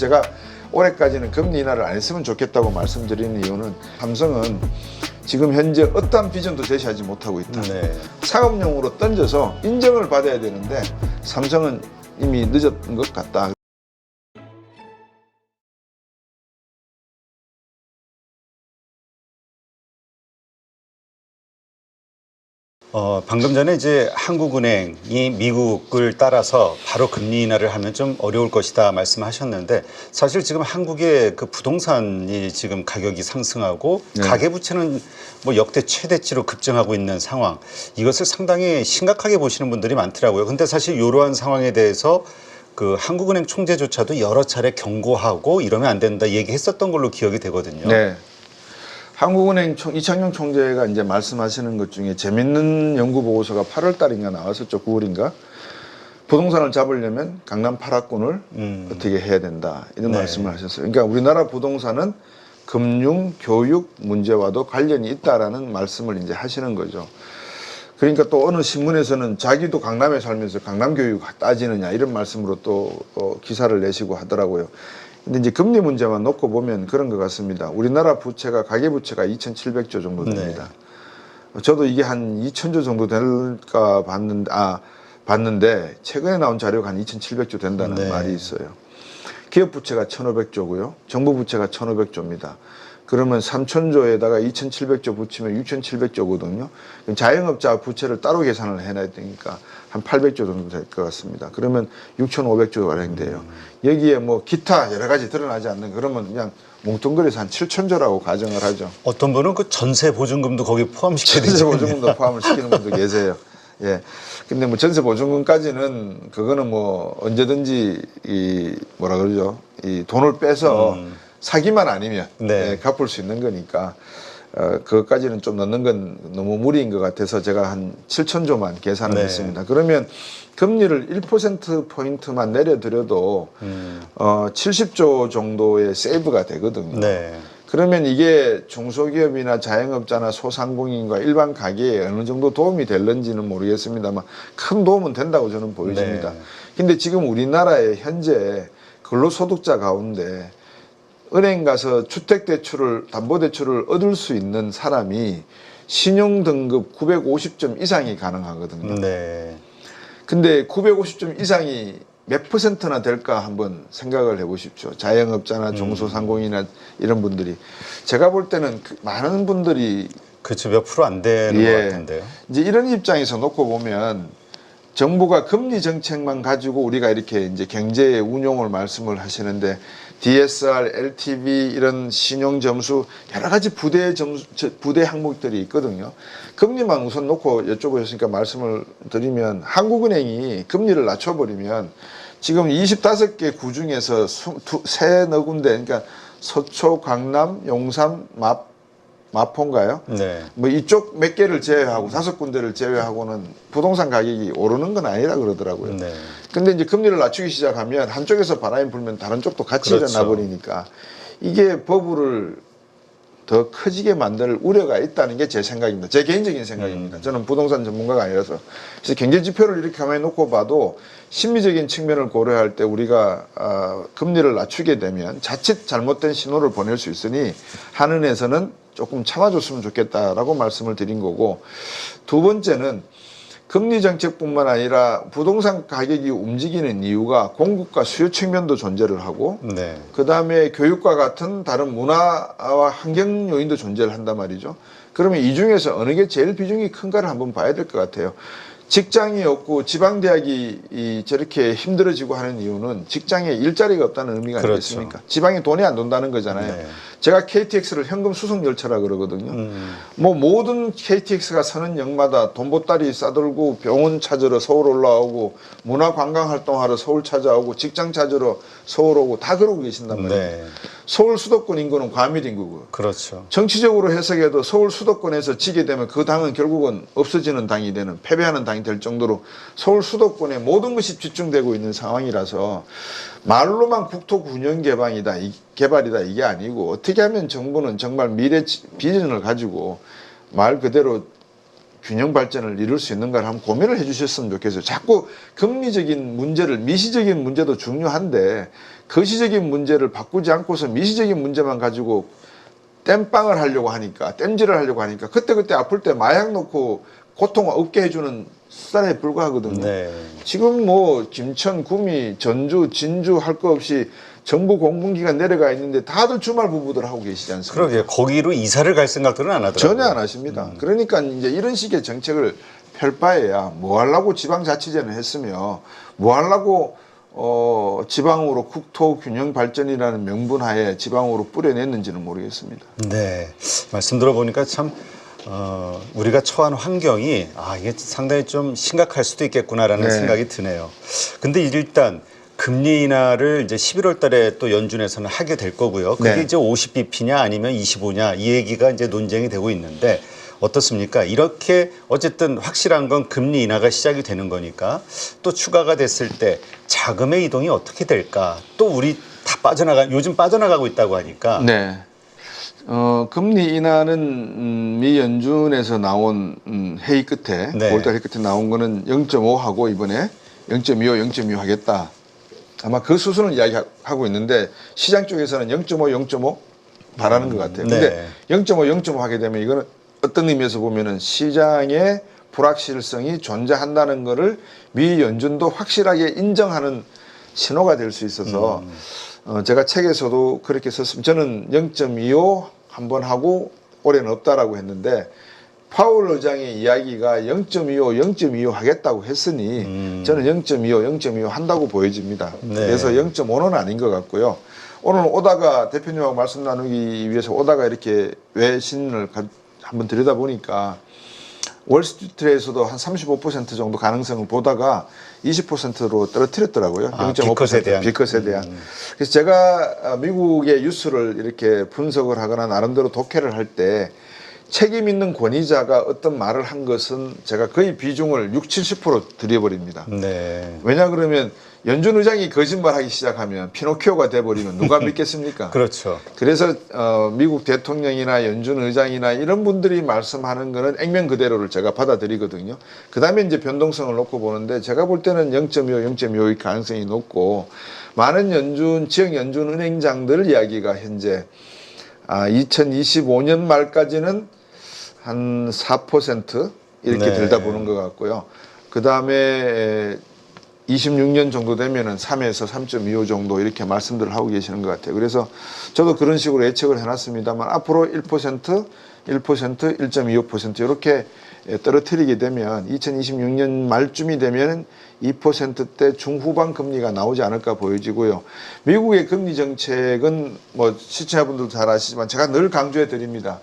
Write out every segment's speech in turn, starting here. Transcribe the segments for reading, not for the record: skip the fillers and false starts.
제가 올해까지는 금리 인하를 안 했으면 좋겠다고 말씀드리는 이유는 삼성은 지금 현재 어떠한 비전도 제시하지 못하고 있다. 사업용으로 던져서 인정을 받아야 되는데 삼성은 이미 늦었던 것 같다. 방금 전에 이제 한국은행이 미국을 따라서 바로 금리 인하를 하면 좀 어려울 것이다 말씀하셨는데, 사실 지금 한국의 그 부동산이 지금 가격이 상승하고 가계부채는 뭐 역대 최대치로 급증하고 있는 상황, 이것을 상당히 심각하게 보시는 분들이 많더라고요. 근데 사실 이러한 상황에 대해서 그 한국은행 총재조차도 여러 차례 경고하고 이러면 안 된다 얘기했었던 걸로 기억이 되거든요. 네. 한국은행 이창용 총재가 이제 말씀하시는 것 중에 재밌는 연구 보고서가 8월 달인가 나왔었죠. 9월인가. 부동산을 잡으려면 강남 8학군을 어떻게 해야 된다. 이런 말씀을 하셨어요. 그러니까 우리나라 부동산은 금융, 교육 문제와도 관련이 있다라는 말씀을 이제 하시는 거죠. 그러니까 또 어느 신문에서는 자기도 강남에 살면서 강남 교육 따지느냐 이런 말씀으로 또 기사를 내시고 하더라고요. 근데 이제 금리 문제만 놓고 보면 그런 것 같습니다. 우리나라 부채가 가계부채가 2,700조 정도 됩니다. 저도 이게 한 2,000조 정도 될까 봤는데 최근에 나온 자료가 한 2,700조 된다는 말이 있어요. 기업 부채가 1,500조고요. 정부 부채가 1,500조입니다. 그러면 3,000조에다가 2,700조 붙이면 6,700조거든요. 자영업자 부채를 따로 계산을 해놔야 되니까 한 800조 정도 될 것 같습니다. 그러면 6,500조 가량 돼요. 여기에 뭐 기타 여러 가지 드러나지 않는, 그러면 그냥 뭉뚱그려서 한 7,000조라고 가정을 하죠. 어떤 분은 그 전세 보증금도 거기 포함시켜야 되죠. 전세 보증금도 포함을 시키는 분도 계세요. 예. 근데 뭐 전세 보증금까지는 그거는 뭐 언제든지 이 뭐라 그러죠? 이 돈을 빼서 사기만 아니면 갚을 수 있는 거니까 그것까지는 좀 넣는 건 너무 무리인 것 같아서 제가 한 7,000조만 계산을 했습니다. 그러면 금리를 1%포인트만 내려드려도 70조 정도의 세이브가 되거든요. 그러면 이게 중소기업이나 자영업자나 소상공인과 일반 가게에 어느 정도 도움이 될는지는 모르겠습니다만 큰 도움은 된다고 저는 보여집니다. 근데 지금 우리나라에 현재 근로소득자 가운데 은행 가서 주택대출을, 담보대출을 얻을 수 있는 사람이 신용등급 950점 이상이 가능하거든요. 근데 950점 이상이 몇 %나 될까 한번 생각을 해보십시오. 자영업자나 중소상공인이나 이런 분들이. 제가 볼 때는 많은 분들이 그렇죠. 몇 프로 안 되는 것 같은데요. 이제 이런 입장에서 놓고 보면 정부가 금리 정책만 가지고 우리가 이렇게 이제 경제 운용을 말씀을 하시는데 DSR, LTV 이런 신용 점수 여러 가지 부대 항목들이 있거든요. 금리만 우선 놓고 여쭤보셨으니까 말씀을 드리면 한국은행이 금리를 낮춰버리면 지금 25개 구 중에서 세너 군데, 그러니까 서초, 강남, 용산, 마포인가요? 뭐 이쪽 몇 개를 제외하고 5군데를 제외하고는 부동산 가격이 오르는 건 아니라 그러더라고요. 근데 이제 금리를 낮추기 시작하면 한쪽에서 바람이 불면 다른 쪽도 같이 일어나 버리니까 이게 버블을 더 커지게 만들 우려가 있다는 게 제 생각입니다. 제 개인적인 생각입니다. 저는 부동산 전문가가 아니라서. 그래서 경제 지표를 이렇게 가만히 놓고 봐도 심리적인 측면을 고려할 때 우리가 금리를 낮추게 되면 자칫 잘못된 신호를 보낼 수 있으니 한은에서는 조금 참아줬으면 좋겠다라고 말씀을 드린 거고, 두 번째는 금리 정책뿐만 아니라 부동산 가격이 움직이는 이유가 공급과 수요 측면도 존재를 하고 그 다음에 교육과 같은 다른 문화와 환경 요인도 존재를 한단 말이죠. 그러면 이 중에서 어느 게 제일 비중이 큰가를 한번 봐야 될 것 같아요. 직장이 없고 지방대학이 저렇게 힘들어지고 하는 이유는 직장에 일자리가 없다는 의미가 아니겠습니까? 지방에 돈이 안 돈다는 거잖아요. 제가 KTX를 현금 수송 열차라 그러거든요. 뭐 모든 KTX가 서는 역마다 돈 보따리 싸들고 병원 찾으러 서울 올라오고 문화관광 활동하러 서울 찾아오고 직장 찾으러 서울 오고 다 그러고 계신단 말이에요. 서울 수도권 인구는 과밀 인구고. 정치적으로 해석해도 서울 수도권에서 지게 되면 그 당은 결국은 없어지는 당이 되는, 패배하는 당이 될 정도로 서울 수도권에 모든 것이 집중되고 있는 상황이라서 말로만 국토 균형 개발이다 이게 아니고 어떻게 하면 정부는 정말 미래 비전을 가지고 말 그대로 균형 발전을 이룰 수 있는가를 한번 고민을 해주셨으면 좋겠어요. 자꾸 금리적인 문제를, 미시적인 문제도 중요한데 거시적인 문제를 바꾸지 않고서 미시적인 문제만 가지고 땜빵을 하려고 하니까, 땜질을 하려고 하니까 그때그때 아플 때 마약 놓고 고통 없게 해주는 수단에 불과하거든요. 네. 지금 뭐 김천, 구미, 전주, 진주 할 거 없이 정부 공공기관 내려가 있는데 다들 주말 부부들 하고 계시지 않습니까? 그러게 거기로 이사를 갈 생각들은 안 하더라고요. 전혀 안 하십니다. 그러니까 이제 이런 식의 정책을 펼 바에야 뭐 하려고 지방자치제는 했으며 뭐 하려고 지방으로 국토 균형 발전이라는 명분 하에 지방으로 뿌려냈는지는 모르겠습니다. 네, 말씀 들어보니까 참 우리가 처한 환경이 이게 상당히 좀 심각할 수도 있겠구나라는 네. 생각이 드네요. 근데 일단 금리 인하를 이제 11월 달에 또 연준에서는 하게 될 거고요. 그게 네. 이제 50bp냐 아니면 25냐 이 얘기가 이제 논쟁이 되고 있는데 어떻습니까? 이렇게 어쨌든 확실한 건 금리 인하가 시작이 되는 거니까 또 추가가 됐을 때 자금의 이동이 어떻게 될까? 또 우리 다 요즘 빠져나가고 있다고 하니까. 네. 금리 인하는 미 연준에서 나온 회의 끝에 네. 5월달 회의 끝에 나온 거는 0.5하고 이번에 0.25, 0.25 하겠다. 아마 그 수순을 이야기하고 있는데 시장 쪽에서는 0.5, 0.5 바라는 것 같아요. 근데 네. 0.5, 0.5 하게 되면 이거는 어떤 의미에서 보면은 시장의 불확실성이 존재한다는 거를 미 연준도 확실하게 인정하는 신호가 될 수 있어서 제가 책에서도 그렇게 썼습니다. 저는 0.25 한번 하고 올해는 없다라고 했는데 파월 의장의 이야기가 0.25, 0.25 하겠다고 했으니 저는 0.25, 0.25 한다고 보여집니다. 네. 그래서 0.5는 아닌 것 같고요. 오늘 오다가 대표님하고 말씀 나누기 위해서 오다가 이렇게 외신을 한번 들여다보니까 월스트리트에서도 한 35% 정도 가능성을 보다가 20%로 떨어뜨렸더라고요. 0.5% 비컷에 대한. 그래서 제가 미국의 뉴스를 이렇게 분석을 하거나 나름대로 독해를 할 때 책임 있는 권위자가 어떤 말을 한 것은 제가 거의 비중을 60, 70% 들여버립니다. 네. 왜냐 그러면 연준 의장이 거짓말하기 시작하면 피노키오가 돼버리면 누가 믿겠습니까? 그렇죠. 그래서 미국 대통령이나 연준 의장이나 이런 분들이 말씀하는 거는 액면 그대로를 제가 받아들이거든요. 그 다음에 이제 변동성을 놓고 보는데 제가 볼 때는 0.25, 0.25의 가능성이 높고 많은 지역 연준 은행장들 이야기가 현재 2025년 말까지는 한 4% 이렇게 네. 들다 보는 것 같고요. 그 다음에 26년 정도 되면은 3에서 3.25 정도 이렇게 말씀들을 하고 계시는 것 같아요. 그래서 저도 그런 식으로 예측을 해놨습니다만 앞으로 1%, 1.25% 이렇게 떨어뜨리게 되면 2026년 말쯤이 되면 2%대 중후반 금리가 나오지 않을까 보여지고요. 미국의 금리 정책은 뭐 시청자분들도 잘 아시지만 제가 늘 강조해 드립니다.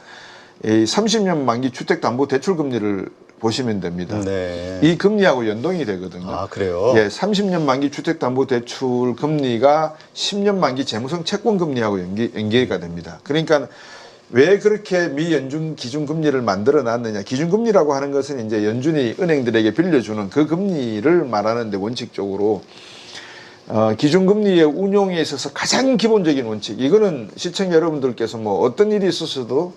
30년 만기 주택담보대출 금리를 보시면 됩니다. 네. 이 금리하고 연동이 되거든요. 아, 그래요? 예, 30년 만기 주택담보대출 금리가 10년 만기 재무성 채권 금리하고 연계가 됩니다. 그러니까 왜 그렇게 미 연준 기준금리를 만들어 놨느냐. 기준금리라고 하는 것은 이제 연준이 은행들에게 빌려주는 그 금리를 말하는데 원칙적으로 기준금리의 운용에 있어서 가장 기본적인 원칙. 이거는 시청자 여러분들께서 뭐 어떤 일이 있었어도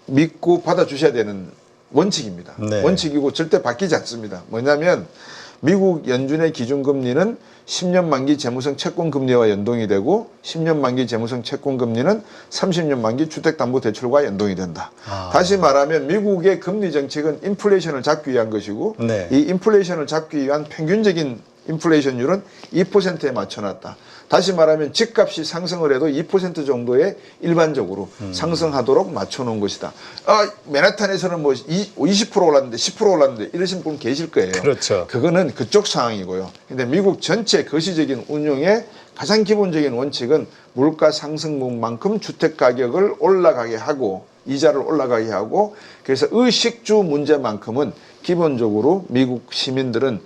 믿고 받아주셔야 되는 원칙입니다. 네. 원칙이고 절대 바뀌지 않습니다. 뭐냐면 미국 연준의 기준금리는 10년 만기 재무성 채권금리와 연동이 되고 10년 만기 재무성 채권금리는 30년 만기 주택담보대출과 연동이 된다. 다시 말하면 미국의 금리 정책은 인플레이션을 잡기 위한 것이고 네. 이 인플레이션을 잡기 위한 평균적인 인플레이션율은 2%에 맞춰놨다. 다시 말하면 집값이 상승을 해도 2% 정도에 일반적으로 상승하도록 맞춰놓은 것이다. 맨하탄에서는 뭐 20% 올랐는데 10% 올랐는데 이러신 분 계실 거예요. 그렇죠. 그거는 그쪽 상황이고요. 근데 미국 전체 거시적인 운용의 가장 기본적인 원칙은 물가 상승분만큼 주택 가격을 올라가게 하고 이자를 올라가게 하고 그래서 의식주 문제만큼은 기본적으로 미국 시민들은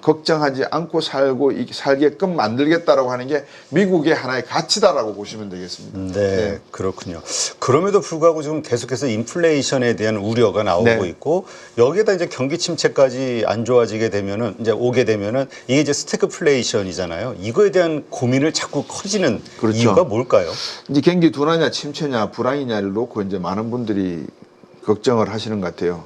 걱정하지 않고 살게끔 만들겠다라고 하는 게 미국의 하나의 가치다라고 보시면 되겠습니다. 네, 그렇군요. 그럼에도 불구하고 지금 계속해서 인플레이션에 대한 우려가 나오고 네. 있고 여기에다 이제 경기 침체까지 안 좋아지게 되면은 이제 오게 되면은 이게 이제 스태그플레이션이잖아요. 이거에 대한 고민을 자꾸 커지는 그렇죠. 이유가 뭘까요? 이제 경기 둔화냐 침체냐 불황이냐를 놓고 이제 많은 분들이 걱정을 하시는 것 같아요.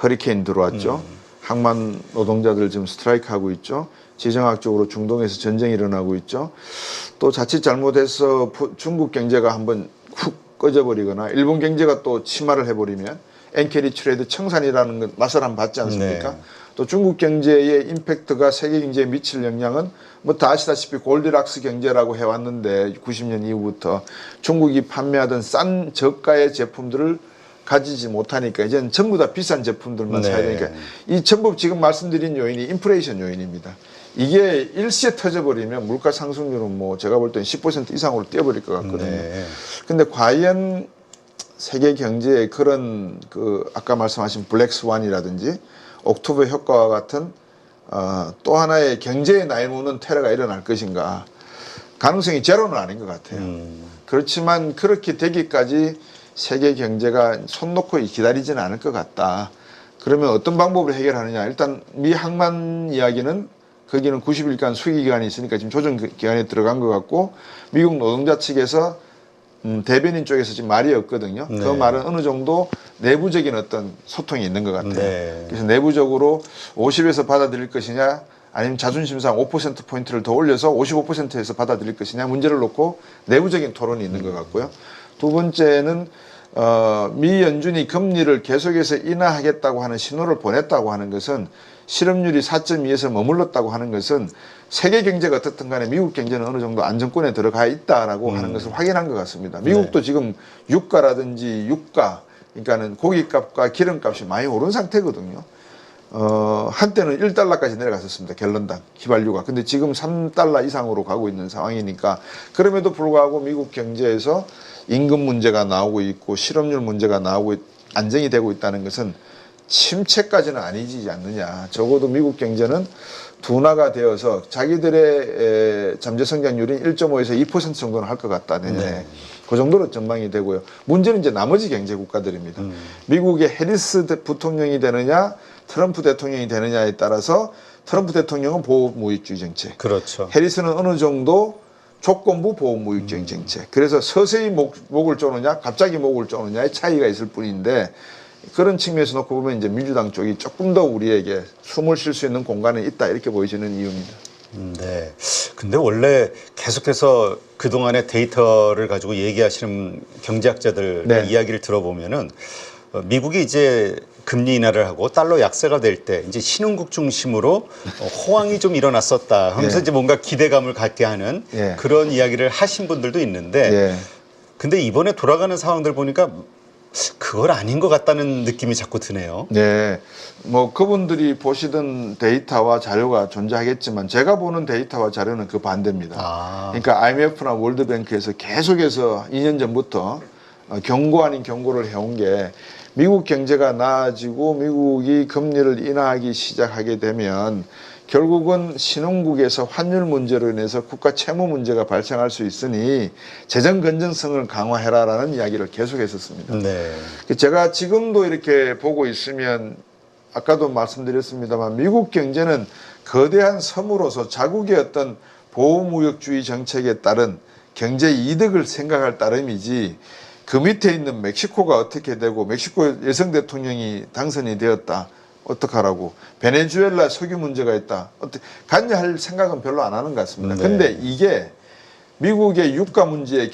허리케인 들어왔죠. 항만 노동자들 지금 스트라이크하고 있죠. 지정학적으로 중동에서 전쟁이 일어나고 있죠. 또 자칫 잘못해서 중국 경제가 한번 훅 꺼져버리거나 일본 경제가 또 침하를 해버리면 엔캐리 트레이드 청산이라는 건 맛을 한번 봤지 않습니까? 네. 또 중국 경제의 임팩트가 세계 경제에 미칠 영향은 뭐 다 아시다시피 골디락스 경제라고 해왔는데 90년 이후부터 중국이 판매하던 싼 저가의 제품들을 가지지 못하니까 이제는 전부 다 비싼 제품들만 네. 사야 되니까 이 전부 지금 말씀드린 요인이 인플레이션 요인입니다. 이게 일시에 터져버리면 물가 상승률은 뭐 제가 볼 때는 10% 이상으로 뛰어버릴 것 같거든요. 네. 근데 과연 세계 경제에 그런 그 아까 말씀하신 블랙스완이라든지 옥토버 효과와 같은 또 하나의 경제의 나이무는 테러가 일어날 것인가? 가능성이 제로는 아닌 것 같아요. 그렇지만 그렇게 되기까지 세계 경제가 손 놓고 기다리지는 않을 것 같다. 그러면 어떤 방법으로 해결하느냐? 일단 미 항만 이야기는 거기는 90일간 수기 기간이 있으니까 지금 조정 기간에 들어간 것 같고 미국 노동자 측에서 대변인 쪽에서 지금 말이 없거든요. 네. 그 말은 어느 정도 내부적인 어떤 소통이 있는 것 같아요. 네. 그래서 내부적으로 50에서 받아들일 것이냐 아니면 자존심상 5%포인트를 더 올려서 55%에서 받아들일 것이냐 문제를 놓고 내부적인 토론이 있는 것 같고요. 두 번째는 미 연준이 금리를 계속해서 인하하겠다고 하는 신호를 보냈다고 하는 것은 실업률이 4.2에서 머물렀다고 하는 것은 세계 경제가 어떻든 간에 미국 경제는 어느 정도 안정권에 들어가 있다라고 하는 것을 확인한 것 같습니다. 미국도 지금 유가라든지 유가, 그러니까는 고기값과 기름값이 많이 오른 상태거든요. 한때는 1달러까지 내려갔었습니다. 갤런당 휘발유가. 근데 지금 3달러 이상으로 가고 있는 상황이니까 그럼에도 불구하고 미국 경제에서 임금 문제가 나오고 있고 실업률 문제가 나오고 안정이 되고 있다는 것은 침체까지는 아니지 않느냐. 적어도 미국 경제는 둔화가 되어서 자기들의 잠재 성장률이 1.5에서 2% 정도는 할 것 같다 내년에. 네. 그 정도로 전망이 되고요. 문제는 이제 나머지 경제 국가들입니다. 미국의 해리스 부통령이 되느냐 트럼프 대통령이 되느냐에 따라서 트럼프 대통령은 보호무역주의 정책. 그렇죠. 해리스는 어느 정도 조건부 보호무역주의 정책. 그래서 서서히 목을 쪼느냐 갑자기 목을 쪼느냐의 차이가 있을 뿐인데 그런 측면에서 놓고 보면 이제 민주당 쪽이 조금 더 우리에게 숨을 쉴 수 있는 공간이 있다 이렇게 보여지는 이유입니다. 네. 근데 원래 계속해서 그동안의 데이터를 가지고 얘기하시는 경제학자들 네. 이야기를 들어보면은 미국이 이제 금리 인하를 하고 달러 약세가 될 때 이제 신흥국 중심으로 호황이 좀 일어났었다 하면서 예. 이제 뭔가 기대감을 갖게 하는 예. 그런 이야기를 하신 분들도 있는데 예. 근데 이번에 돌아가는 상황들 보니까 그걸 아닌 것 같다는 느낌이 자꾸 드네요. 네. 뭐 그분들이 보시던 데이터와 자료가 존재하겠지만 제가 보는 데이터와 자료는 그 반대입니다. 아. 그러니까 IMF나 월드뱅크에서 계속해서 2년 전부터 경고 아닌 경고를 해온 게 미국 경제가 나아지고 미국이 금리를 인하하기 시작하게 되면 결국은 신흥국에서 환율 문제로 인해서 국가 채무 문제가 발생할 수 있으니 재정 건전성을 강화해라라는 이야기를 계속했었습니다. 네. 제가 지금도 이렇게 보고 있으면 아까도 말씀드렸습니다만 미국 경제는 거대한 섬으로서 자국의 어떤 보호무역주의 정책에 따른 경제 이득을 생각할 따름이지 그 밑에 있는 멕시코가 어떻게 되고 멕시코 여성 대통령이 당선이 되었다. 어떡하라고. 베네수엘라 석유 문제가 있다. 관여할 생각은 별로 안 하는 것 같습니다. 네. 근데 이게 미국의 유가 문제에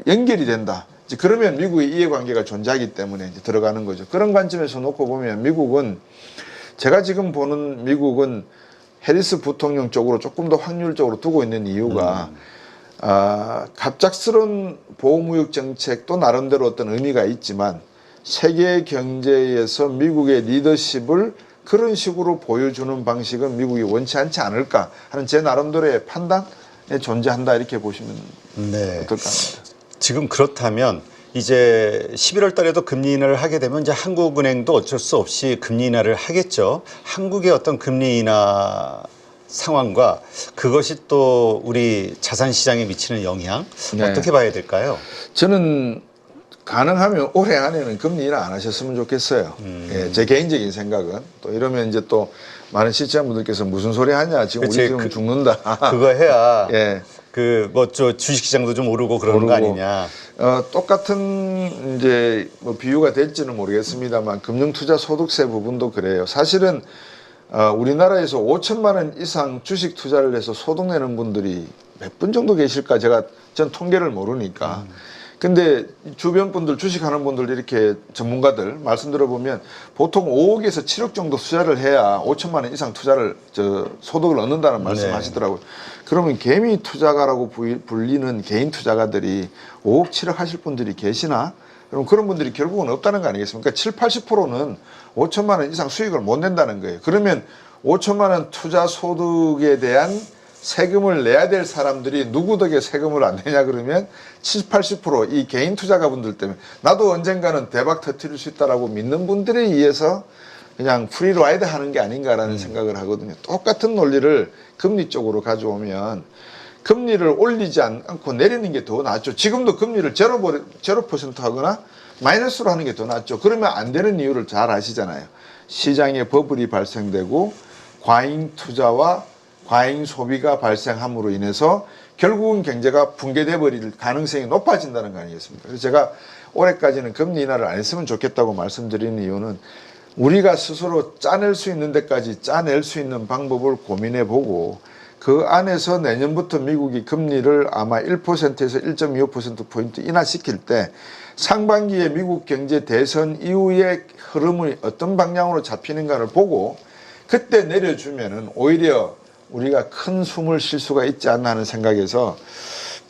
연결이 된다. 이제 그러면 미국의 이해관계가 존재하기 때문에 이제 들어가는 거죠. 그런 관점에서 놓고 보면 미국은 제가 지금 보는 미국은 해리스 부통령 쪽으로 조금 더 확률적으로 두고 있는 이유가 갑작스러운 보호무역 정책도 나름대로 어떤 의미가 있지만 세계 경제에서 미국의 리더십을 그런 식으로 보여주는 방식은 미국이 원치 않지 않을까 하는 제 나름대로의 판단에 존재한다 이렇게 보시면 네. 어떨까 합니다. 지금 그렇다면 이제 11월 달에도 금리 인하를 하게 되면 이제 한국은행도 어쩔 수 없이 금리 인하를 하겠죠. 한국의 어떤 금리 인하 상황과 그것이 또 우리 자산 시장에 미치는 영향 네. 어떻게 봐야 될까요? 저는 가능하면 올해 안에는 금리 인하 안 하셨으면 좋겠어요. 예, 제 개인적인 생각은. 또 이러면 이제 또 많은 시청자분들께서 무슨 소리 하냐. 지금 그치, 우리 지금 죽는다. 그거 해야 예. 뭐 저 주식시장도 좀 오르고 그러는 거 오르고. 아니냐. 똑같은 이제 뭐 비유가 될지는 모르겠습니다만 금융투자소득세 부분도 그래요. 사실은 우리나라에서 5천만 원 이상 주식 투자를 해서 소득 내는 분들이 몇 분 정도 계실까? 전 통계를 모르니까. 근데 주변 분들, 주식하는 분들 이렇게 전문가들 말씀 들어보면 보통 5억에서 7억 정도 투자를 해야 5천만 원 이상 투자를 소득을 얻는다는 말씀 하시더라고요. 그러면 개미 투자가라고 불리는 개인 투자가들이 5억, 7억 하실 분들이 계시나? 그럼 그런 분들이 결국은 없다는 거 아니겠습니까? 7, 80%는 5천만 원 이상 수익을 못 낸다는 거예요. 그러면 5천만 원 투자 소득에 대한 세금을 내야 될 사람들이 누구 덕에 세금을 안 내냐 그러면 70, 80%이 개인 투자가분들 때문에 나도 언젠가는 대박 터뜨릴 수 있다라고 믿는 분들에 의해서 그냥 프리라이드 하는 게 아닌가라는 생각을 하거든요. 똑같은 논리를 금리 쪽으로 가져오면 금리를 올리지 않고 내리는 게 더 낫죠. 지금도 금리를 0% 하거나 마이너스로 하는 게 더 낫죠. 그러면 안 되는 이유를 잘 아시잖아요. 시장에 버블이 발생되고 과잉 투자와 과잉 소비가 발생함으로 인해서 결국은 경제가 붕괴돼 버릴 가능성이 높아진다는 거 아니겠습니까? 그래서 제가 올해까지는 금리 인하를 안 했으면 좋겠다고 말씀드리는 이유는 우리가 스스로 짜낼 수 있는 데까지 짜낼 수 있는 방법을 고민해 보고 그 안에서 내년부터 미국이 금리를 아마 1%에서 1.25%포인트 인하시킬 때 상반기에 미국 경제 대선 이후의 흐름이 어떤 방향으로 잡히는가를 보고 그때 내려주면은 오히려 우리가 큰 숨을 쉴 수가 있지 않나 하는 생각에서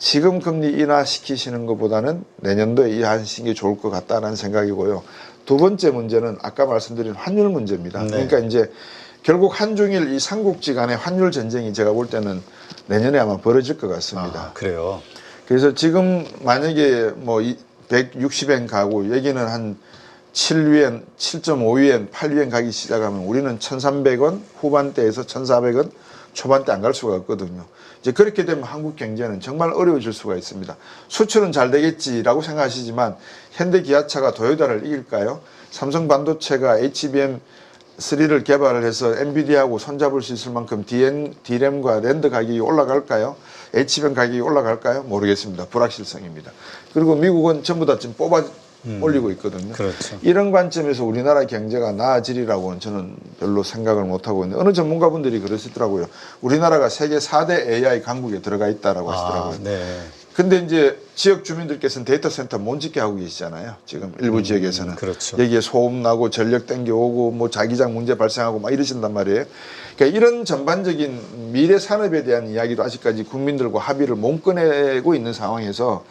지금 금리 인하시키시는 것보다는 내년도에 이하시는 게 좋을 것 같다는 생각이고요. 두 번째 문제는 아까 말씀드린 환율 문제입니다. 네. 그러니까 이제 결국 한중일 이 삼국지 간의 환율 전쟁이 제가 볼 때는 내년에 아마 벌어질 것 같습니다. 그래요. 그래서 지금 만약에 뭐 160엔 가고 여기는 한 7위엔, 7.5위엔, 8위엔 가기 시작하면 우리는 1,300원 후반대에서 1,400원 초반대 안 갈 수가 없거든요. 이제 그렇게 되면 한국 경제는 정말 어려워질 수가 있습니다. 수출은 잘 되겠지라고 생각하시지만 현대 기아차가 도요타를 이길까요? 삼성 반도체가 HBM3를 개발을 해서 엔비디아하고 손잡을 수 있을 만큼 D램과 랜드 가격이 올라갈까요? HBM 가격이 올라갈까요? 모르겠습니다. 불확실성입니다. 그리고 미국은 전부 다 지금 뽑아 올리고 있거든요. 그렇죠. 이런 관점에서 우리나라 경제가 나아지리라고는 저는 별로 생각을 못하고 있는데 어느 전문가분들이 그러시더라고요. 우리나라가 세계 4대 AI 강국에 들어가 있다라고 하시더라고요. 네. 근데 이제 지역 주민들께서는 데이터 센터 못 짓게 하고 계시잖아요. 지금 일부 지역에서는. 그렇죠. 여기에 소음 나고 전력 땡겨오고 뭐 자기장 문제 발생하고 막 이러신단 말이에요. 그러니까 이런 전반적인 미래 산업에 대한 이야기도 아직까지 국민들과 합의를 못 꺼내고 있는 상황에서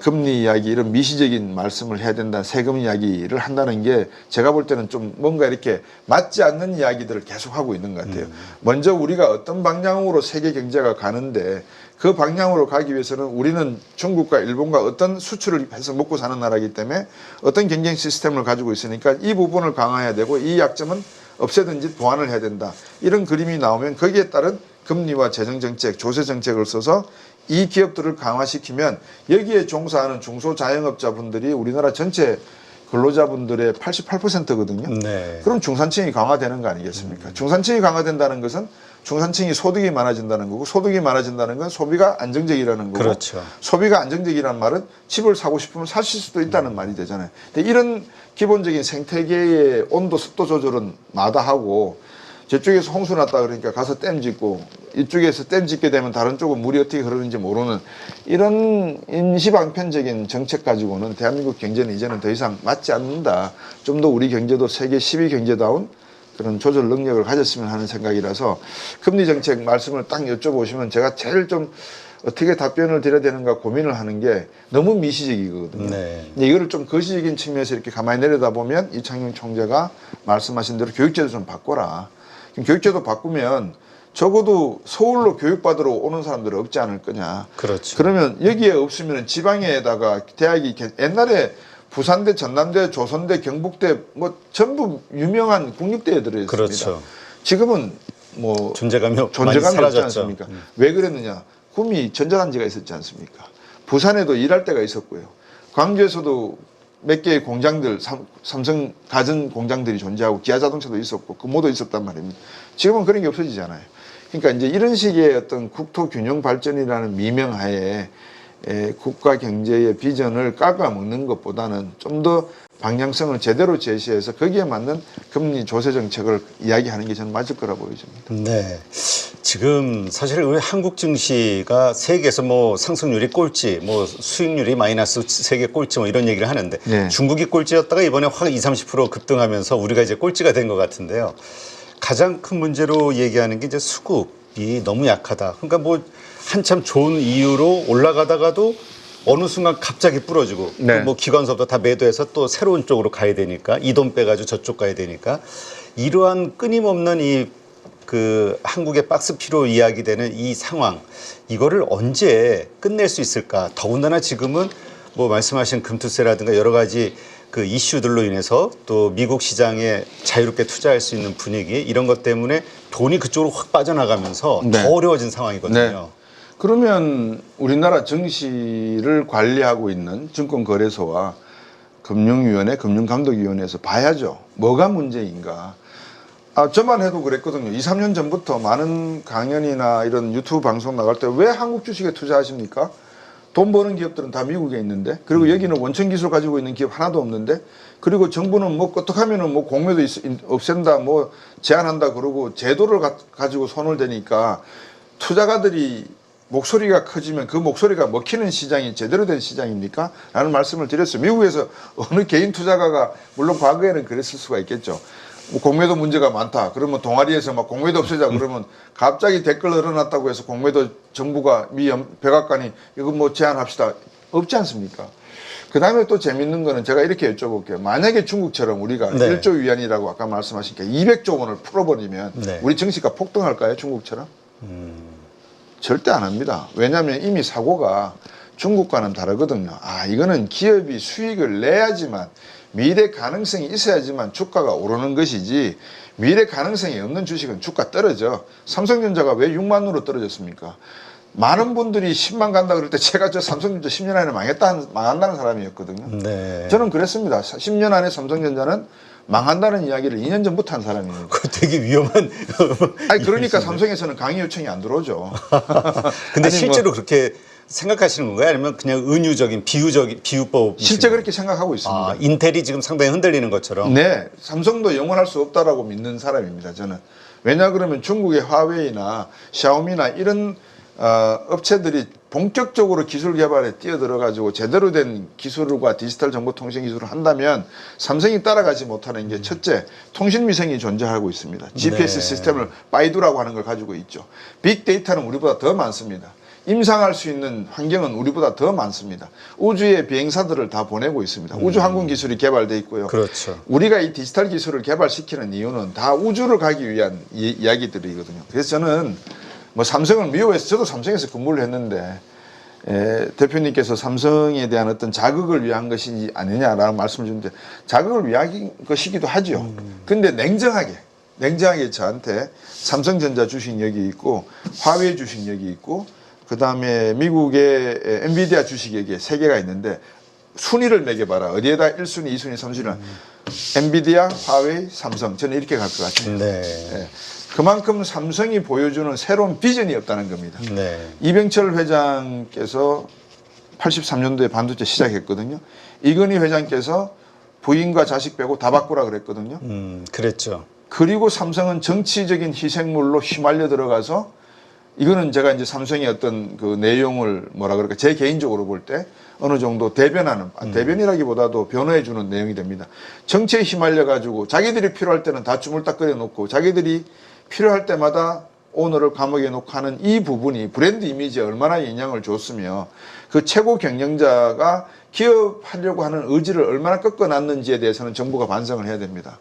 금리 이야기 이런 미시적인 말씀을 해야 된다, 세금 이야기를 한다는 게 제가 볼 때는 좀 뭔가 이렇게 맞지 않는 이야기들을 계속 하고 있는 것 같아요. 먼저 우리가 어떤 방향으로 세계 경제가 가는데 그 방향으로 가기 위해서는 우리는 중국과 일본과 어떤 수출을 해서 먹고 사는 나라이기 때문에 어떤 경쟁 시스템을 가지고 있으니까 이 부분을 강화해야 되고 이 약점은 없애든지 보완을 해야 된다. 이런 그림이 나오면 거기에 따른 금리와 재정정책, 조세정책을 써서 이 기업들을 강화시키면 여기에 종사하는 중소자영업자분들이 우리나라 전체 근로자분들의 88%거든요. 네. 그럼 중산층이 강화되는 거 아니겠습니까? 중산층이 강화된다는 것은 중산층이 소득이 많아진다는 거고 소득이 많아진다는 건 소비가 안정적이라는 거고 그렇죠. 소비가 안정적이라는 말은 집을 사고 싶으면 사실 수도 있다는 말이 되잖아요. 근데 이런 기본적인 생태계의 온도 습도 조절은 마다하고 저쪽에서 홍수 났다 그러니까 가서 댐 짓고 이쪽에서 댐 짓게 되면 다른 쪽은 물이 어떻게 흐르는지 모르는 이런 임시방편적인 정책 가지고는 대한민국 경제는 이제는 더 이상 맞지 않는다. 좀 더 우리 경제도 세계 10위 경제다운 그런 조절 능력을 가졌으면 하는 생각이라서 금리 정책 말씀을 딱 여쭤보시면 제가 제일 좀 어떻게 답변을 드려야 되는가 고민을 하는 게 너무 미시적이거든요. 네. 이거를 좀 거시적인 측면에서 이렇게 가만히 내려다보면 이창용 총재가 말씀하신 대로 교육제도 좀 바꿔라. 교육제도 바꾸면 적어도 서울로 교육받으러 오는 사람들이 없지 않을 거냐. 그렇죠. 그러면 여기에 없으면 지방에다가 대학이 옛날에 부산대, 전남대, 조선대, 경북대 뭐 전부 유명한 국립대에 들어있습니다. 그렇죠. 지금은 뭐 존재감이 많이 없지 사라졌죠. 않습니까? 왜 그랬느냐? 구미 전자단지가 있었지 않습니까? 부산에도 일할 때가 있었고요. 광주에서도 몇 개의 공장들, 삼성 가전 공장들이 존재하고 기아자동차도 있었고 금호도 있었단 말입니다. 지금은 그런 게 없어지잖아요. 그러니까 이제 이런 식의 어떤 국토 균형 발전이라는 미명하에 국가 경제의 비전을 깎아먹는 것보다는 좀 더 방향성을 제대로 제시해서 거기에 맞는 금리 조세 정책을 이야기하는 게 저는 맞을 거라 보여집니다. 네. 지금 사실 우리 한국 증시가 세계에서 뭐 상승률이 꼴찌, 뭐 수익률이 마이너스 세계 꼴찌 뭐 이런 얘기를 하는데 네. 중국이 꼴찌였다가 이번에 확 20-30% 급등하면서 우리가 이제 꼴찌가 된 것 같은데요. 가장 큰 문제로 얘기하는 게 이제 수급이 너무 약하다. 그러니까 뭐 한참 좋은 이유로 올라가다가도 어느 순간 갑자기 부러지고 네. 뭐 기관사도 다 매도해서 또 새로운 쪽으로 가야 되니까 이 돈 빼가지고 저쪽 가야 되니까 이러한 끊임없는 이 그 한국의 박스피로 이야기되는 이 상황 이거를 언제 끝낼 수 있을까? 더군다나 지금은 뭐 말씀하신 금투세라든가 여러 가지 그 이슈들로 인해서 또 미국 시장에 자유롭게 투자할 수 있는 분위기 이런 것 때문에 돈이 그쪽으로 확 빠져나가면서 네. 더 어려워진 상황이거든요. 네. 그러면 우리나라 증시를 관리하고 있는 증권거래소와 금융위원회, 금융감독위원회에서 봐야죠. 뭐가 문제인가. 저만 해도 그랬거든요. 2, 3년 전부터 많은 강연이나 이런 유튜브 방송 나갈 때 왜 한국 주식에 투자하십니까? 돈 버는 기업들은 다 미국에 있는데, 그리고 여기는 원천 기술 가지고 있는 기업 하나도 없는데, 그리고 정부는 뭐 어떡하면은 뭐 공매도 없앤다, 뭐 제한한다 그러고 제도를 가지고 손을 대니까 투자가들이 목소리가 커지면 그 목소리가 먹히는 시장이 제대로 된 시장입니까? 라는 말씀을 드렸어요. 미국에서 어느 개인 투자가가 물론 과거에는 그랬을 수가 있겠죠. 뭐 공매도 문제가 많다. 그러면 동아리에서 막 공매도 없애자 그러면 갑자기 댓글 늘어났다고 해서 공매도 정부가 미 백악관이 이거 뭐 제한합시다. 없지 않습니까? 그 다음에 또 재밌는 거는 제가 이렇게 여쭤볼게요. 만약에 중국처럼 우리가 네. 1조 위안이라고 아까 말씀하신 게 200조 원을 풀어버리면 네. 우리 증시가 폭등할까요? 중국처럼? 절대 안 합니다. 왜냐하면 이미 사고가 중국과는 다르거든요. 이거는 기업이 수익을 내야지만 미래 가능성이 있어야지만 주가가 오르는 것이지 미래 가능성이 없는 주식은 주가 떨어져. 삼성전자가 왜 6만으로 떨어졌습니까? 많은 분들이 10만 간다 그럴 때 제가 저 삼성전자 10년 안에 망한다는 사람이었거든요. 네. 저는 그랬습니다. 10년 안에 삼성전자는 망한다는 이야기를 2년 전부터 한 사람이에요. 그 되게 위험한. 그러니까 삼성에서는 강의 요청이 안 들어오죠. 근데 아니, 실제로 그렇게 생각하시는 건가요? 아니면 그냥 은유적인 비유법? 실제 그렇게 생각하고 있습니다. 인텔이 지금 상당히 흔들리는 것처럼. 네, 삼성도 영원할 수 없다라고 믿는 사람입니다. 저는. 왜냐 그러면 중국의 화웨이나 샤오미나 이런 업체들이 본격적으로 기술 개발에 뛰어들어가지고 제대로 된 기술과 디지털 정보통신 기술을 한다면 삼성이 따라가지 못하는 게 첫째, 통신위성이 존재하고 있습니다. GPS 네. 시스템을 바이두라고 하는 걸 가지고 있죠. 빅데이터는 우리보다 더 많습니다. 임상할 수 있는 환경은 우리보다 더 많습니다. 우주에 비행사들을 다 보내고 있습니다. 우주항공 기술이 개발돼 있고요. 그렇죠. 우리가 이 디지털 기술을 개발시키는 이유는 다 우주를 가기 위한 이야기들이거든요. 그래서 저는 뭐 삼성을 미워해서 저도 삼성에서 근무를 했는데 대표님께서 삼성에 대한 어떤 자극을 위한 것이지 아니냐라는 말씀을 주는데 자극을 위한 것이기도 하죠. 근데 냉정하게 저한테 삼성전자 주식 여기 있고 화웨이 주식 여기 있고 그 다음에 미국의 엔비디아 주식 여기에 3개가 있는데 순위를 매겨봐라. 어디에다 1순위, 2순위, 3순위. 엔비디아, 화웨이, 삼성. 저는 이렇게 갈 것 같아요. 네. 그만큼 삼성이 보여주는 새로운 비전이 없다는 겁니다. 네. 이병철 회장께서 83년도에 반도체 시작했거든요. 이건희 회장께서 부인과 자식 빼고 다 바꾸라 그랬거든요. 그랬죠. 그리고 삼성은 정치적인 희생물로 휘말려 들어가서 이거는 제가 이제 삼성의 어떤 그 내용을 뭐라 그럴까 제 개인적으로 볼 때 어느 정도 대변하는 대변이라기보다도 변호해 주는 내용이 됩니다. 정치에 휘말려 가지고 자기들이 필요할 때는 다 주물딱거려 놓고 자기들이 필요할 때마다 오너를 감옥에 놓고 하는 이 부분이 브랜드 이미지에 얼마나 영향을 줬으며 그 최고 경영자가 기업하려고 하는 의지를 얼마나 꺾어놨는지에 대해서는 정부가 반성을 해야 됩니다.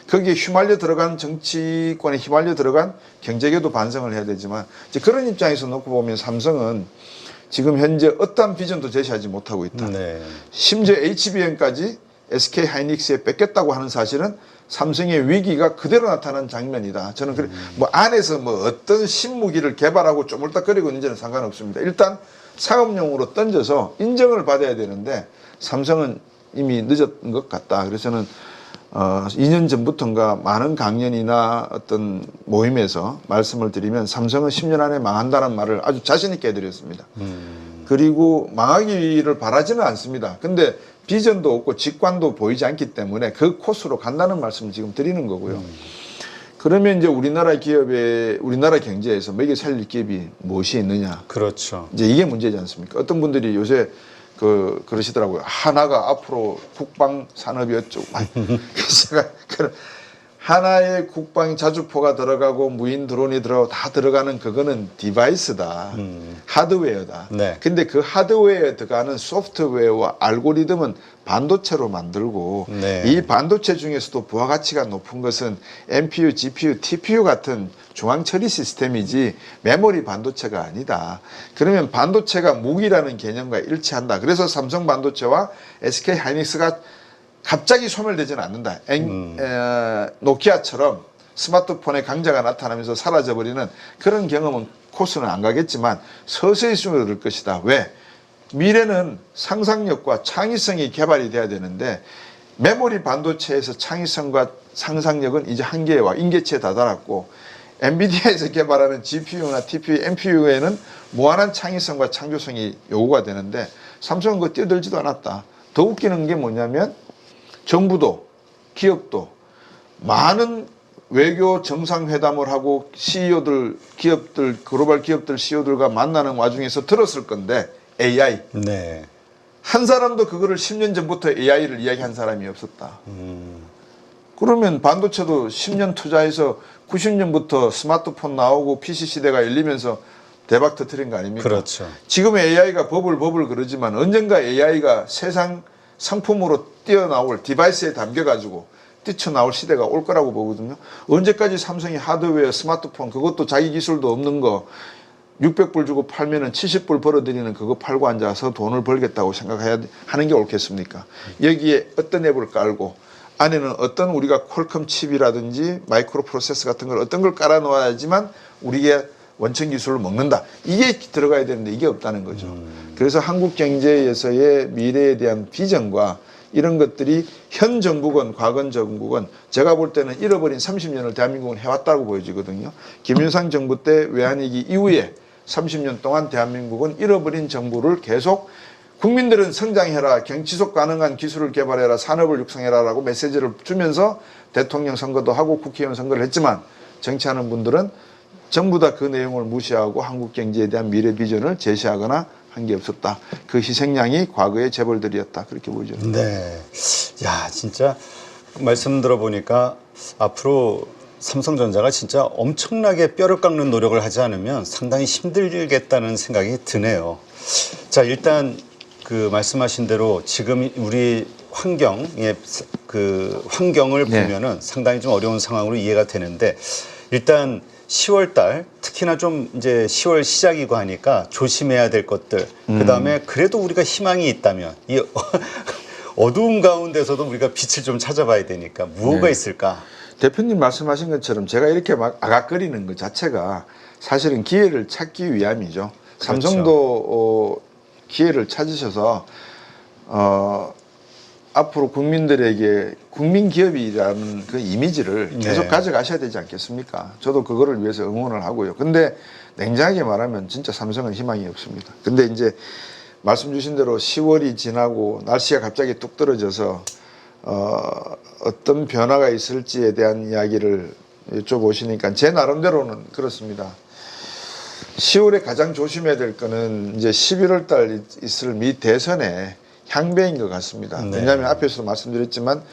거기에 휘말려 들어간 정치권에 휘말려 들어간 경제계도 반성을 해야 되지만 이제 그런 입장에서 놓고 보면 삼성은 지금 현재 어떠한 비전도 제시하지 못하고 있다. 네. 심지어 HBM까지 SK 하이닉스에 뺏겼다고 하는 사실은 삼성의 위기가 그대로 나타난 장면이다. 저는 뭐 안에서 뭐 어떤 신무기를 개발하고 쪼물딱거리고 있는지는 상관없습니다. 일단 상업용으로 던져서 인정을 받아야 되는데 삼성은 이미 늦었던 것 같다. 그래서 저는 2년 전부터인가 많은 강연이나 어떤 모임에서 말씀을 드리면 삼성은 10년 안에 망한다는 말을 아주 자신 있게 해드렸습니다. 그리고 망하기를 바라지는 않습니다. 근데 비전도 없고 직관도 보이지 않기 때문에 그 코스로 간다는 말씀을 지금 드리는 거고요. 그러면 이제 우리나라 기업의 우리나라 경제에서 먹여 살릴 기업이 무엇이 있느냐? 그렇죠. 이제 이게 문제지 않습니까? 어떤 분들이 요새 그러시더라고요. 하나가 앞으로 국방 산업이 어쩌고. 제가 하나의 국방 자주포가 들어가고 무인 드론이 들어가고 다 들어가는 그거는 디바이스다. 하드웨어다. 네. 근데 그 하드웨어에 들어가는 소프트웨어와 알고리즘은 반도체로 만들고 네. 이 반도체 중에서도 부가가치가 높은 것은 NPU, GPU, TPU 같은 중앙 처리 시스템이지 메모리 반도체가 아니다. 그러면 반도체가 무기라는 개념과 일치한다. 그래서 삼성 반도체와 SK 하이닉스가 갑자기 소멸되지는 않는다. 노키아처럼 스마트폰의 강자가 나타나면서 사라져버리는 그런 경험은 코스는 안 가겠지만 서서히 스며들 것이다. 왜? 미래는 상상력과 창의성이 개발이 돼야 되는데 메모리 반도체에서 창의성과 상상력은 이제 한계에 와 임계치에 다다랐고 엔비디아에서 개발하는 GPU나 TPU, NPU에는 무한한 창의성과 창조성이 요구가 되는데 삼성은 그거 뛰어들지도 않았다. 더 웃기는 게 뭐냐면 정부도 기업도 많은 외교 정상회담을 하고 CEO들, 기업들, 글로벌 기업들 CEO들과 만나는 와중에서 들었을 건데 AI. 네. 한 사람도 그거를 10년 전부터 AI를 이야기한 사람이 없었다. 그러면 반도체도 10년 투자해서 90년부터 스마트폰 나오고 PC 시대가 열리면서 대박 터뜨린 거 아닙니까? 그렇죠. 지금 AI가 버블 그러지만 언젠가 AI가 세상 상품으로 뛰어나올 디바이스에 담겨가지고 뛰쳐나올 시대가 올 거라고 보거든요. 언제까지 삼성이 하드웨어, 스마트폰 그것도 자기 기술도 없는 거 600불 주고 팔면은 70불 벌어들이는 그거 팔고 앉아서 돈을 벌겠다고 생각해야 하는 게 옳겠습니까? 여기에 어떤 앱을 깔고 안에는 어떤 우리가 퀄컴 칩이라든지 마이크로 프로세서 같은 걸 어떤 걸 깔아 놓아야지만 우리의 원천 기술을 먹는다. 이게 들어가야 되는데 이게 없다는 거죠. 그래서 한국 경제에서의 미래에 대한 비전과 이런 것들이 현 정부건 과거 정부건 제가 볼 때는 잃어버린 30년을 대한민국은 해왔다고 보여지거든요. 김윤상 정부 때 외환위기 이후에 30년 동안 대한민국은 잃어버린 정부를 계속 국민들은 성장해라, 지속 가능한 기술을 개발해라, 산업을 육성해라라고 메시지를 주면서 대통령 선거도 하고 국회의원 선거를 했지만 정치하는 분들은 전부 다 그 내용을 무시하고 한국 경제에 대한 미래 비전을 제시하거나 한 게 없었다. 그 희생양이 과거의 재벌들이었다. 그렇게 보이죠. 네. 야, 진짜 말씀 들어보니까 앞으로 삼성전자가 진짜 엄청나게 뼈를 깎는 노력을 하지 않으면 상당히 힘들겠다는 생각이 드네요. 자, 일단 그 말씀하신 대로 지금 우리 환경의 그 환경을 네. 보면은 상당히 좀 어려운 상황으로 이해가 되는데 일단 10월 달 특히나 좀 이제 10월 시작이고 하니까 조심해야 될 것들 그다음에 그래도 우리가 희망이 있다면 이 어두운 가운데서도 우리가 빛을 좀 찾아봐야 되니까 무엇가 네. 있을까? 대표님 말씀하신 것처럼 제가 이렇게 막 아각거리는 것 자체가 사실은 기회를 찾기 위함이죠. 그렇죠. 삼성도 기회를 찾으셔서 앞으로 국민들에게 국민 기업이라는 그 이미지를 계속 네. 가져가셔야 되지 않겠습니까? 저도 그거를 위해서 응원을 하고요. 근데 냉정하게 말하면 진짜 삼성은 희망이 없습니다. 근데 이제 말씀 주신 대로 10월이 지나고 날씨가 갑자기 뚝 떨어져서 어떤 변화가 있을지에 대한 이야기를 여쭤보시니까 제 나름대로는 그렇습니다. 10월에 가장 조심해야 될 거는 이제 11월 달 있을 미 대선의 향배인 것 같습니다. 네. 왜냐하면 앞에서도 말씀드렸지만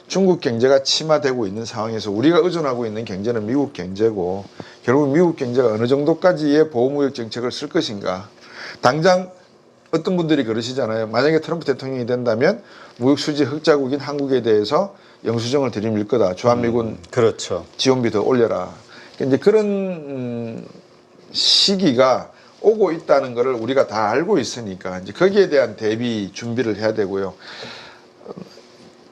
중국 경제가 침하되고 있는 상황에서 우리가 의존하고 있는 경제는 미국 경제고 결국 미국 경제가 어느 정도까지의 보호무역 정책을 쓸 것인가. 당장 어떤 분들이 그러시잖아요. 만약에 트럼프 대통령이 된다면 무역 수지 흑자국인 한국에 대해서 영수증을 들이밀 거다. 주한미군 그렇죠. 지원비 더 올려라. 이제 그런 시기가 오고 있다는 것을 우리가 다 알고 있으니까 이제 거기에 대한 대비 준비를 해야 되고요.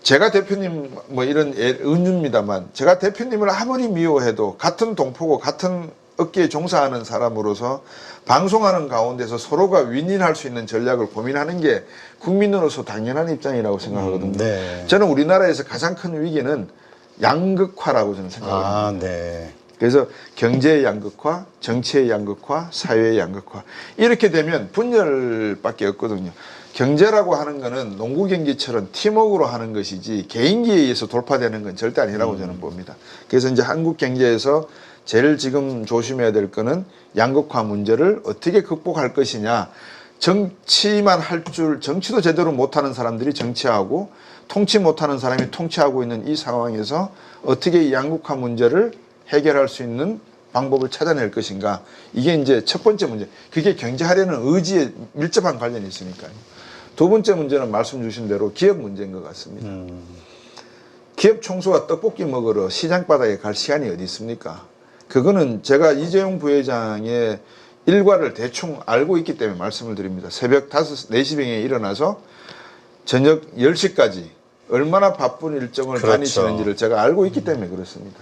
제가 대표님 뭐 이런 은유입니다만 제가 대표님을 아무리 미워해도 같은 동포고 같은 업계에 종사하는 사람으로서 방송하는 가운데서 서로가 윈윈할 수 있는 전략을 고민하는 게 국민으로서 당연한 입장이라고 생각하거든요. 네. 저는 우리나라에서 가장 큰 위기는 양극화라고 저는 생각합니다. 아, 네. 그래서 경제의 양극화, 정치의 양극화, 사회의 양극화 이렇게 되면 분열밖에 없거든요. 경제라고 하는 거는 농구 경기처럼 팀워크로 하는 것이지 개인기에 의해서 돌파되는 건 절대 아니라고 저는 봅니다. 그래서 이제 한국 경제에서 제일 지금 조심해야 될 거는 양극화 문제를 어떻게 극복할 것이냐. 정치만 할 줄, 정치도 제대로 못하는 사람들이 정치하고 통치 못하는 사람이 통치하고 있는 이 상황에서 어떻게 이 양극화 문제를 해결할 수 있는 방법을 찾아낼 것인가. 이게 이제 첫 번째 문제. 그게 경제하려는 의지에 밀접한 관련이 있으니까요. 두 번째 문제는 말씀 주신 대로 기업 문제인 것 같습니다. 기업 총수가 떡볶이 먹으러 시장 바닥에 갈 시간이 어디 있습니까? 그거는 제가 이재용 부회장의 일과를 대충 알고 있기 때문에 말씀을 드립니다. 새벽 4시경에 일어나서 저녁 10시까지 얼마나 바쁜 일정을 그렇죠. 다니시는지를 제가 알고 있기 때문에 그렇습니다.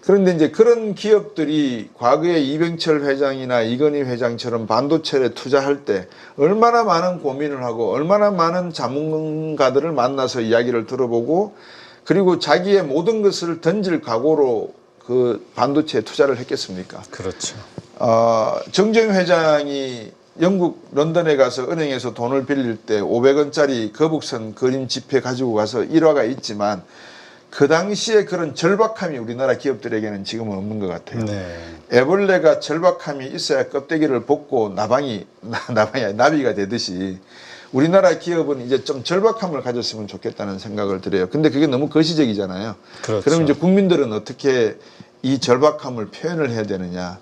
그런데 이제 그런 기업들이 과거에 이병철 회장이나 이건희 회장처럼 반도체에 투자할 때 얼마나 많은 고민을 하고 얼마나 많은 전문가들을 만나서 이야기를 들어보고 그리고 자기의 모든 것을 던질 각오로 그 반도체에 투자를 했겠습니까? 그렇죠. 정재용 회장이 영국 런던에 가서 은행에서 돈을 빌릴 때 500원짜리 거북선 그림 지폐 가지고 가서 일화가 있지만 그 당시에 그런 절박함이 우리나라 기업들에게는 지금은 없는 것 같아요. 네. 애벌레가 절박함이 있어야 껍데기를 벗고 나비가 되듯이 우리나라 기업은 이제 좀 절박함을 가졌으면 좋겠다는 생각을 들어요. 근데 그게 너무 거시적이잖아요. 그렇죠. 그럼 이제 국민들은 어떻게 이 절박함을 표현을 해야 되느냐.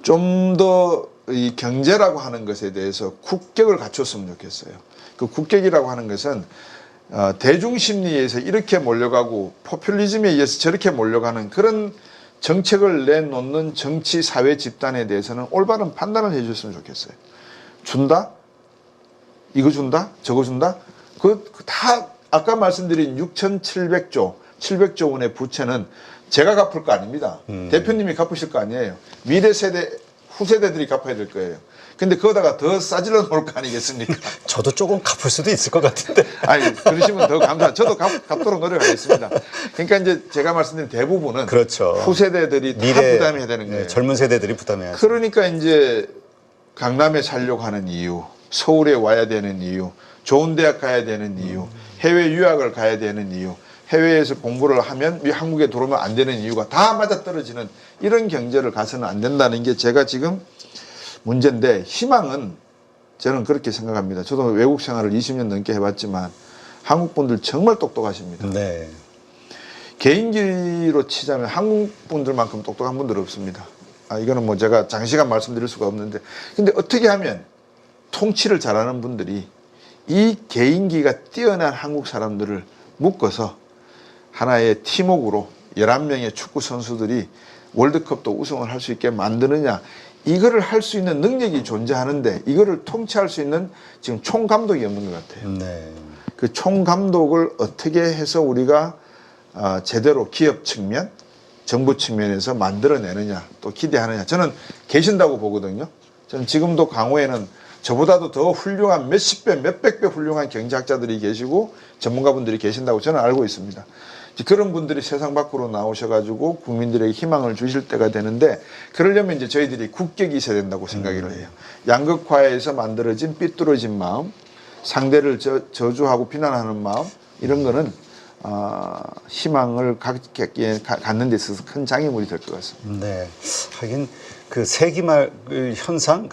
좀 더 이 경제라고 하는 것에 대해서 국격을 갖췄으면 좋겠어요. 그 국격이라고 하는 것은 대중심리에서 이렇게 몰려가고 포퓰리즘에 의해서 저렇게 몰려가는 그런 정책을 내놓는 정치 사회 집단에 대해서는 올바른 판단을 해 주셨으면 좋겠어요. 준다? 이거 준다? 저거 준다? 다 아까 말씀드린 6,700조, 700조 원의 부채는 제가 갚을 거 아닙니다. 대표님이 갚으실 거 아니에요. 미래 세대, 후세대들이 갚아야 될 거예요. 근데 그거다가 더 싸질러 놓을 거 아니겠습니까? 저도 조금 갚을 수도 있을 것 같은데. 아니, 그러시면 더 저도 갚도록 노력하겠습니다. 그러니까 이제 제가 말씀드린 대부분은 그렇죠. 후세대들이 다 부담해야 되는 거예요. 젊은 세대들이 부담해야죠. 그러니까 이제 강남에 살려고 하는 이유, 서울에 와야 되는 이유, 좋은 대학 가야 되는 이유, 해외 유학을 가야 되는 이유, 해외에서 공부를 하면 한국에 들어오면 안 되는 이유가 다 맞아떨어지는 이런 경제를 가서는 안 된다는 게 제가 지금 문제인데 희망은 저는 그렇게 생각합니다. 저도 외국 생활을 20년 넘게 해봤지만 한국 분들 정말 똑똑하십니다. 네. 개인기로 치자면 한국 분들만큼 똑똑한 분들 없습니다. 이거는 뭐 제가 장시간 말씀드릴 수가 없는데 근데 어떻게 하면 통치를 잘하는 분들이 이 개인기가 뛰어난 한국 사람들을 묶어서 하나의 팀워크로 11명의 축구 선수들이 월드컵도 우승을 할 수 있게 만드느냐 이거를 할 수 있는 능력이 존재하는데 이거를 통치할 수 있는 지금 총감독이 없는 것 같아요. 네. 그 총감독을 어떻게 해서 우리가 제대로 기업 측면, 정부 측면에서 만들어내느냐 또 기대하느냐 저는 계신다고 보거든요. 저는 지금도 강호에는 저보다도 더 훌륭한 몇십 배, 몇백 배 훌륭한 경제학자들이 계시고 전문가분들이 계신다고 저는 알고 있습니다. 그런 분들이 세상 밖으로 나오셔가지고 국민들에게 희망을 주실 때가 되는데 그러려면 이제 저희들이 국격이 있어야 된다고 생각을 해요. 양극화에서 만들어진 삐뚤어진 마음, 상대를 저주하고 비난하는 마음 이런 거는 희망을 갖는 데 있어서 큰 장애물이 될 것 같습니다. 네. 하긴 그 세기말 현상,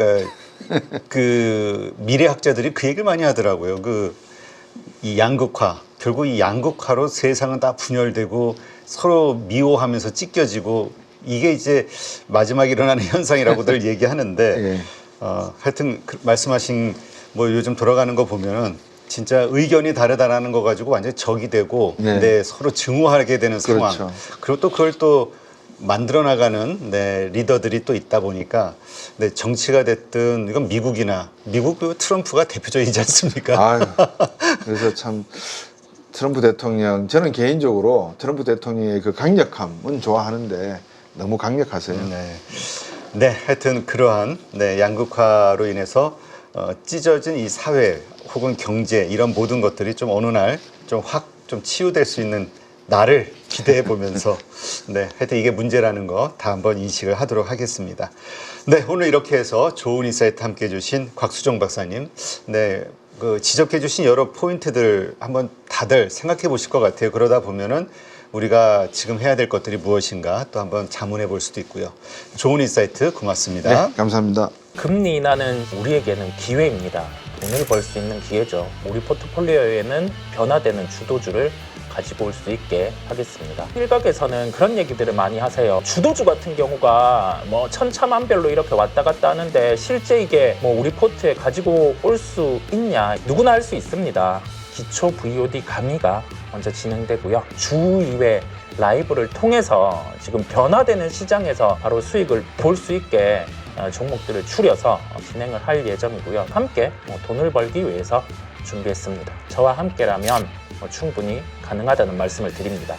그 미래학자들이 그 얘기를 많이 하더라고요. 이 양극화, 결국 이 양극화로 세상은 다 분열되고 서로 미워하면서 찢겨지고 이게 이제 마지막에 일어나는 현상이라고들 얘기하는데 네. 하여튼 말씀하신 뭐 요즘 돌아가는 거 보면은 진짜 의견이 다르다라는 거 가지고 완전히 적이 되고 네. 서로 증오하게 되는 상황. 그렇죠. 그리고 또 그걸 또 만들어 나가는 리더들이 또 있다 보니까 정치가 됐든 이건 미국도 트럼프가 대표적이지 않습니까? 그래서 참 트럼프 대통령 저는 개인적으로 트럼프 대통령의 그 강력함은 좋아하는데 너무 강력하세요. 네, 하여튼 그러한 양극화로 인해서 찢어진 이 사회 혹은 경제 이런 모든 것들이 좀 어느 날 좀 확 좀 치유될 수 있는 날을 기대해 보면서 하여튼 이게 문제라는 거 다 한번 인식을 하도록 하겠습니다. 네, 오늘 이렇게 해서 좋은 인사이트 함께 해주신 곽수정 박사님, 그 지적해 주신 여러 포인트들 한번 다들 생각해 보실 것 같아요. 그러다 보면은 우리가 지금 해야 될 것들이 무엇인가 또 한번 자문해 볼 수도 있고요. 좋은 인사이트 고맙습니다. 네, 감사합니다. 금리 인하는 우리에게는 기회입니다. 돈을 벌 수 있는 기회죠. 우리 포트폴리오에는 변화되는 주도주를 가지고 올 수 있게 하겠습니다. 일각에서는 그런 얘기들을 많이 하세요. 주도주 같은 경우가 뭐 천차만별로 이렇게 왔다 갔다 하는데 실제 이게 뭐 우리 포트에 가지고 올 수 있냐? 누구나 할 수 있습니다. 기초 VOD 강의가 먼저 진행되고요. 주 2회 라이브를 통해서 지금 변화되는 시장에서 바로 수익을 볼 수 있게 종목들을 추려서 진행을 할 예정이고요. 함께 돈을 벌기 위해서 준비했습니다. 저와 함께라면 충분히 가능하다는 말씀을 드립니다.